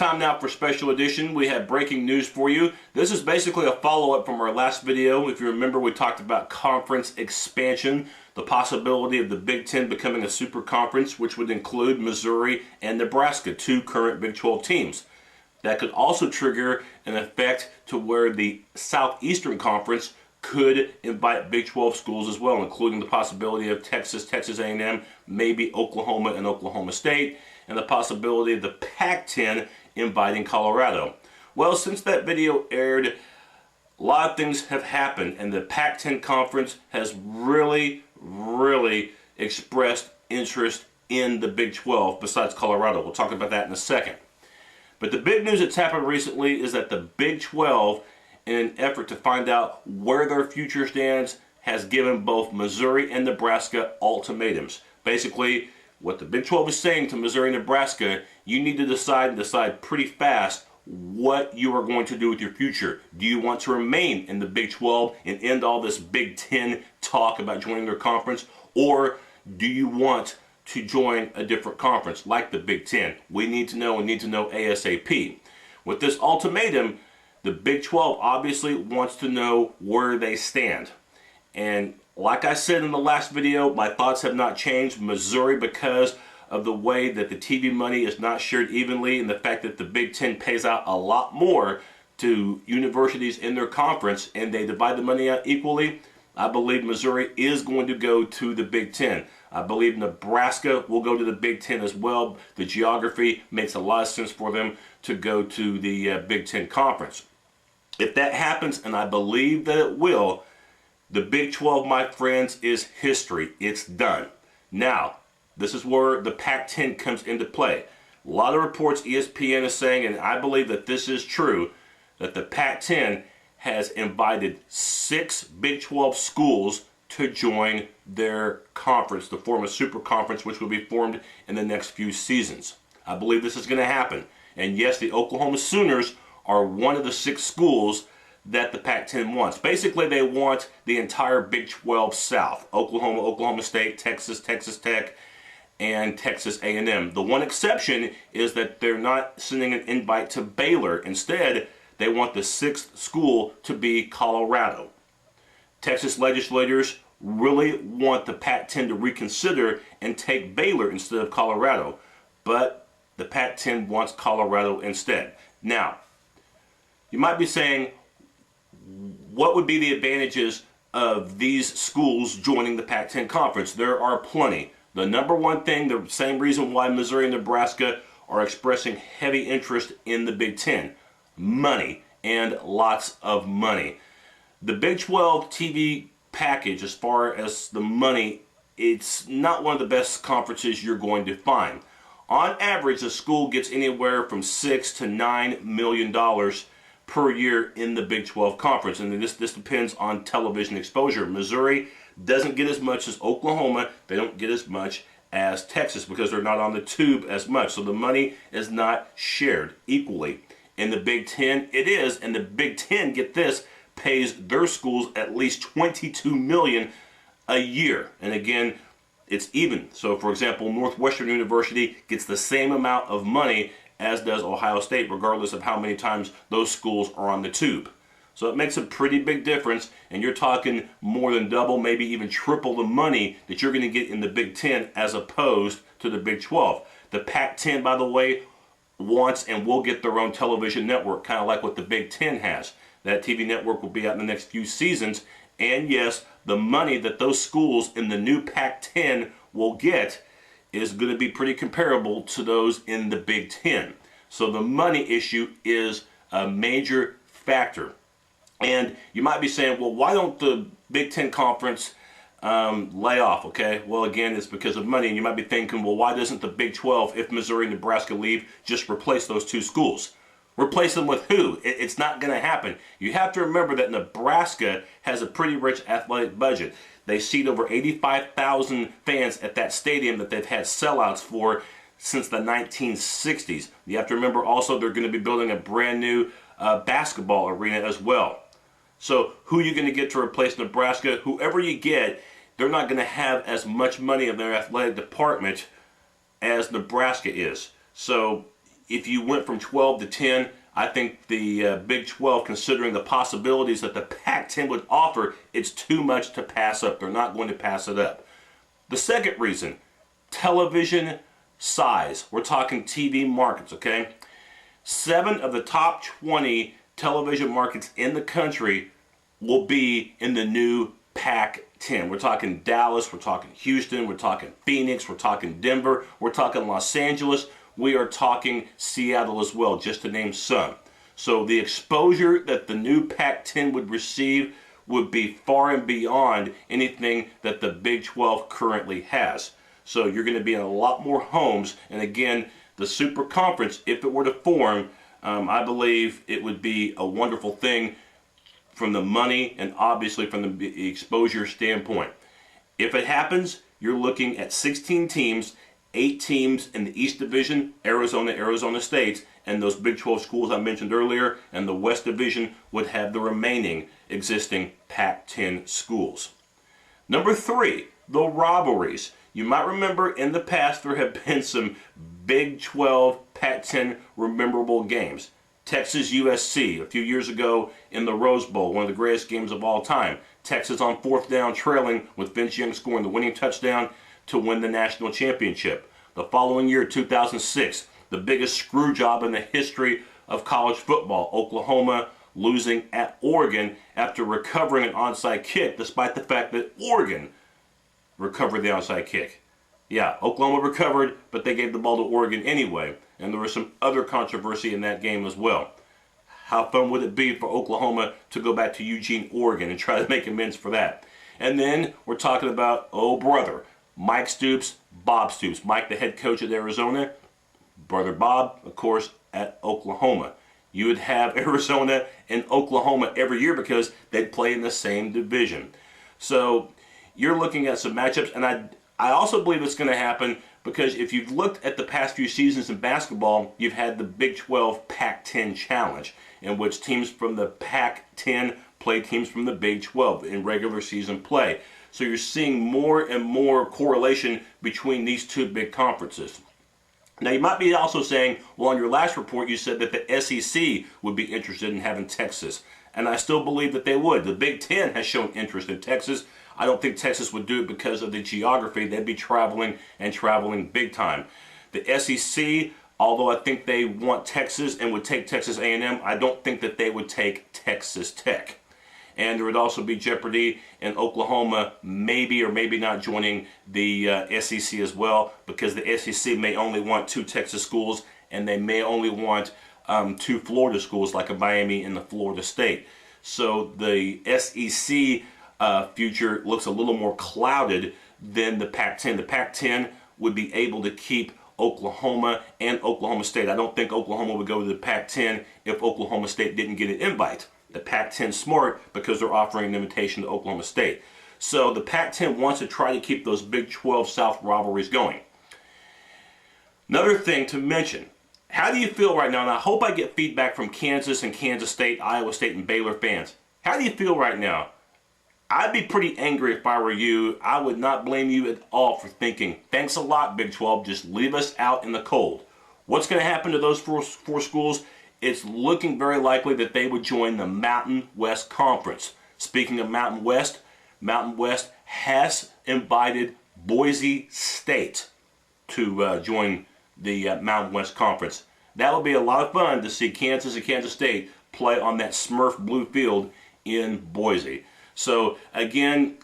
Time now for special edition. We have breaking news for you. This is basically a follow-up from our last video. If you remember, we talked about conference expansion, the possibility of the Big Ten becoming a super conference, which would include Missouri and Nebraska, two current Big 12 teams. That could also trigger an effect to where the Southeastern Conference could invite Big 12 schools as well, including the possibility of Texas, Texas A&M, maybe Oklahoma and Oklahoma State, and the possibility of the Pac-10 inviting Colorado. Well, since that video aired, a lot of things have happened, and the Pac-10 conference has really expressed interest in the Big 12 besides Colorado. We'll talk about that in a second. But the big news that's happened recently is that the Big 12, in an effort to find out where their future stands, has given both Missouri and Nebraska ultimatums. Basically, what the Big 12 is saying to Missouri and Nebraska, you need to decide pretty fast what you are going to do with your future. Do you want to remain in the Big 12 and end all this Big 10 talk about joining their conference, or do you want to join a different conference like the Big 10? We need to know ASAP. With this ultimatum, the Big 12 obviously wants to know where they stand. And like I said in the last video, my thoughts have not changed. Missouri, because of the way that the TV money is not shared evenly and the fact that the Big Ten pays out a lot more to universities in their conference and they divide the money out equally, I believe Missouri is going to go to the Big Ten. I believe Nebraska will go to the Big Ten as well. The geography makes a lot of sense for them to go to the Big Ten Conference. If that happens, and I believe that it will, the Big 12, my friends, is history. It's done. Now, this is where the Pac-10 comes into play. A lot of reports ESPN is saying, and I believe that this is true, that the Pac-10 has invited 6 Big 12 schools to join their conference, to form a super conference, which will be formed in the next few seasons. I believe this is going to happen. And yes, the Oklahoma Sooners are one of the 6 schools that the Pac-10 wants. Basically, they want the entire Big 12 South. Oklahoma, Oklahoma State, Texas, Texas Tech, and Texas A&M. The one exception is that they're not sending an invite to Baylor. Instead, they want the 6th school to be Colorado. Texas legislators really want the Pac-10 to reconsider and take Baylor instead of Colorado. But the Pac-10 wants Colorado instead. Now, you might be saying, what would be the advantages of these schools joining the Pac-10 conference? There are plenty. The number one thing, the same reason why Missouri and Nebraska are expressing heavy interest in the Big Ten: money, and lots of money. The Big 12 TV package, as far as the money, it's not one of the best conferences you're going to find. On average, a school gets anywhere from $6 to $9 million per year in the Big 12 conference, and this depends on television exposure. Missouri doesn't get as much as Oklahoma. They don't get as much as Texas because they're not on the tube as much, so the money is not shared equally. In the Big Ten, it is, and the Big Ten, get this, pays their schools at least $22 million a year. And again, it's even. So, for example, Northwestern University gets the same amount of money as does Ohio State, regardless of how many times those schools are on the tube. So it makes a pretty big difference, and you're talking more than double, maybe even triple the money that you're going to get in the Big Ten as opposed to the Big 12. The Pac-10, by the way, wants and will get their own television network, kind of like what the Big Ten has. That TV network will be out in the next few seasons, and yes, the money that those schools in the new Pac-10 will get is going to be pretty comparable to those in the Big Ten. So the money issue is a major factor. And you might be saying, well, why don't the Big Ten Conference lay off, okay? Well, again, it's because of money. And you might be thinking, well, why doesn't the Big 12, if Missouri and Nebraska leave, just replace those 2 schools? Replace them with who? It's not going to happen. You have to remember that Nebraska has a pretty rich athletic budget. They seat over 85,000 fans at that stadium that they've had sellouts for since the 1960s. You have to remember also they're going to be building a brand new basketball arena as well. So who are you going to get to replace Nebraska? Whoever you get, they're not going to have as much money in their athletic department as Nebraska is. So if you went from 12 to 10, I think the Big 12, considering the possibilities that the Pac-10 would offer, it's too much to pass up. They're not going to pass it up. The second reason, television size. We're talking TV markets, okay? 7 of the top 20 television markets in the country will be in the new Pac-10. We're talking Dallas, we're talking Houston, we're talking Phoenix, we're talking Denver, we're talking Los Angeles, we are talking Seattle as well, just to name some. So the exposure that the new Pac-10 would receive would be far and beyond anything that the Big 12 currently has. So you're going to be in a lot more homes, and again, the Super Conference, if it were to form, I believe it would be a wonderful thing from the money and obviously from the exposure standpoint. If it happens, you're looking at 16 teams, 8 teams in the East Division, Arizona State, and those Big 12 schools I mentioned earlier, and the West Division would have the remaining existing Pac-10 schools. Number 3, the rivalries. You might remember in the past there have been some Big 12 Pac-10 memorable games. Texas USC a few years ago in the Rose Bowl, one of the greatest games of all time. Texas on 4th down trailing with Vince Young scoring the winning touchdown to win the national championship. The following year, 2006, the biggest screw job in the history of college football. Oklahoma losing at Oregon after recovering an onside kick, despite the fact that Oregon recovered the onside kick. Yeah, Oklahoma recovered, but they gave the ball to Oregon anyway. And there was some other controversy in that game as well. How fun would it be for Oklahoma to go back to Eugene, Oregon and try to make amends for that? And then we're talking about, oh brother, Mike Stoops, Bob Stoops. Mike, the head coach at Arizona. Brother Bob, of course, at Oklahoma. You would have Arizona and Oklahoma every year because they'd play in the same division. So you're looking at some matchups, and I also believe it's going to happen because if you've looked at the past few seasons in basketball, you've had the Big 12 Pac-10 Challenge, in which teams from the Pac-10 play teams from the Big 12 in regular season play. So you're seeing more and more correlation between these two big conferences. Now you might be also saying, well, on your last report you said that the SEC would be interested in having Texas. And I still believe that they would. The Big 10 has shown interest in Texas. I don't think Texas would do it because of the geography. They'd be traveling and traveling big time. The SEC, although I think they want Texas and would take Texas A&M, I don't think that they would take Texas Tech. And there would also be jeopardy in Oklahoma maybe or maybe not joining the SEC as well, because the SEC may only want 2 Texas schools and they may only want 2 Florida schools like a Miami and the Florida State. So the SEC future looks a little more clouded than the Pac-10. The Pac-10 would be able to keep Oklahoma and Oklahoma State. I don't think Oklahoma would go to the Pac-10 if Oklahoma State didn't get an invite. The Pac-10's smart because they're offering an invitation to Oklahoma State. So the Pac-10 wants to try to keep those Big 12 South rivalries going. Another thing to mention, how do you feel right now? And I hope I get feedback from Kansas and Kansas State, Iowa State, and Baylor fans. How do you feel right now? I'd be pretty angry if I were you. I would not blame you at all for thinking, thanks a lot, Big 12, just leave us out in the cold. What's going to happen to those four schools? It's looking very likely that they would join the Mountain West Conference. Speaking of Mountain West has invited Boise State to join the Mountain West Conference. That will be a lot of fun to see Kansas and Kansas State play on that Smurf blue field in Boise. So again,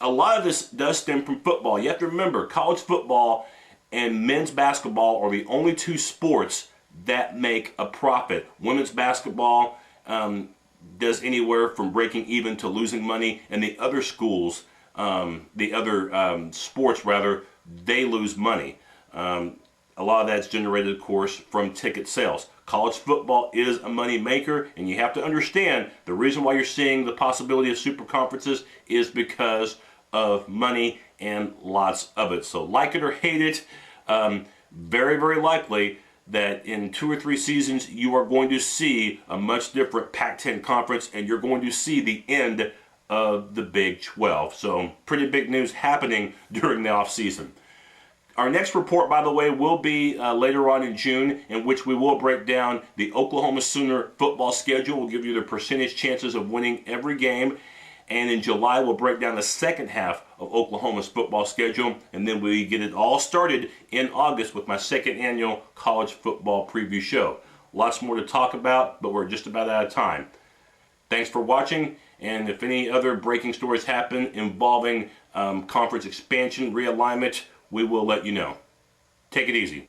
a lot of this does stem from football. You have to remember, college football and men's basketball are the only 2 sports that make a profit. Women's basketball does anywhere from breaking even to losing money, and the other schools, sports rather, they lose money. A lot of that's generated, of course, from ticket sales. College football is a money maker, and you have to understand the reason why you're seeing the possibility of super conferences is because of money and lots of it. So like it or hate it, very, very likely that in 2 or 3 seasons you are going to see a much different Pac-10 conference, and you're going to see the end of the Big 12. So pretty big news happening during the off season. Our next report, by the way, will be later on in June, in which we will break down the Oklahoma Sooner football schedule. We'll give you the percentage chances of winning every game. And in July, we'll break down the second half of Oklahoma's football schedule. And then we get it all started in August with my second annual college football preview show. Lots more to talk about, but we're just about out of time. Thanks for watching. And if any other breaking stories happen involving conference expansion, realignment, we will let you know. Take it easy.